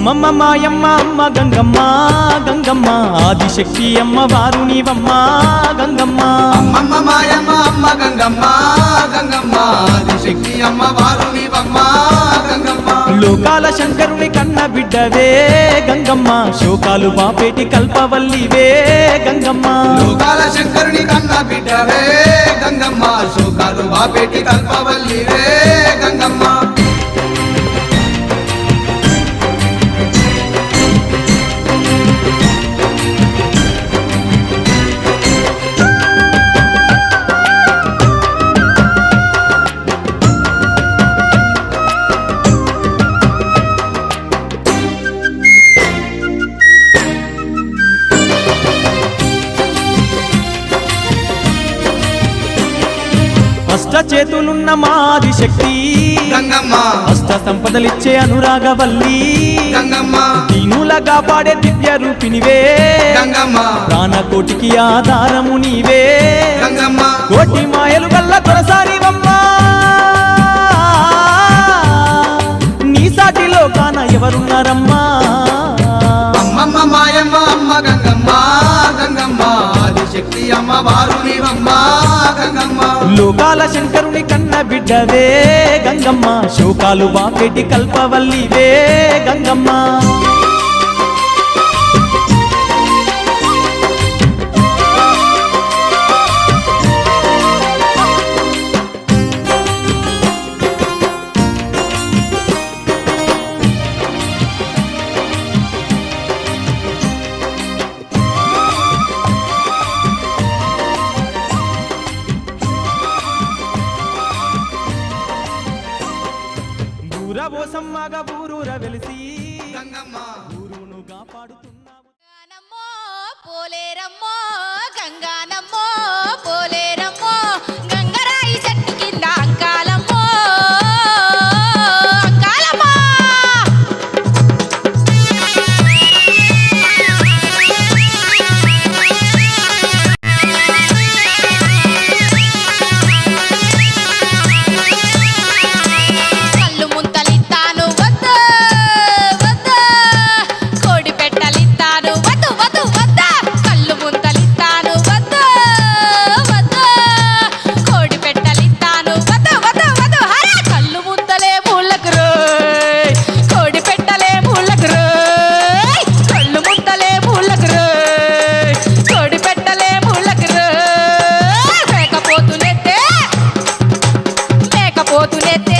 అమ్మమ్మ మాయమ్మ అమ్మ గంగమ్మ గంగమ్మ ఆదిశక్తి అమ్మ వారు నీవమ్మ గంగమ్మ అమ్మమ్మ మాయమ్మ అమ్మ గంగమ్మ గంగమ్మ ఆదిశక్తి అమ్మ వారు నీవమ్మ గంగమ్మ లోకాల శంకరుని కన్న బిడ్డవే గంగమ్మ శోకాలు బాపేటి కల్పవల్లివే గంగమ్మ లోకాల శంకరుని కన్న బిడ్డవే గంగమ్మ శోకాలు బాపేటి కల్పవల్లివే గంగమ్మ అష్ట చేతులున్న మాది శక్తి గంగమ్మ అష్ట సంపదలిచ్చే అనురాగవల్లి గంగమ్మ దీనులగా పాడే దివ్య రూపినివే గంగమ్మ ప్రాణకోటికి ఆధారము నీవే గంగమ్మ కోటి మాయలు గల్ల దొరసారివమ్మా నీ సాటిలో కాన ఎవరున్నారమ్మా అమ్మమ్మ మాయమ్మ అమ్మ గంగమ్మ గంగమ్మ ఆదిశక్తి అమ్మ వారు నీవమ్మ గంగమ్మ లోకాల శంకరుని కన్న బిడ్డవే గంగమ్మ శోకాలు బాపేటి కల్పవల్లివే గంగమ్మ ఊరబోసమ్మగా ఊరూర వెలిసి గంగమ్మ ఊరును కాపాడుతున్నావు గంగానమ్మో పోలేరమ్మో గంగానమ్మో పోలేరమ్మో గంగరాయి చెట్టు కింద అంకాలమ్మో అంకాలమ్మో కళ్ళు ముంతలిత్తాను వద్దు వద్దు కోడి పెట్టలిత్తాను వద్దు వద్దు వద్దు కళ్ళు ముంతలిత్తాను వద్దు వద్దు కోడి పెట్టలిత్తాను వద్దు వద్దు వద్దు హరే కళ్ళు ముంతలే ముళ్ళకు రోయ్ కోడి పెట్టలే ముళ్ళకు రోయ్ కళ్ళు ముంతలే ముళ్ళకు రోయ్ కోడి పెట్టలే ముళ్ళకు రోయ్ లేకపోతునెత్తే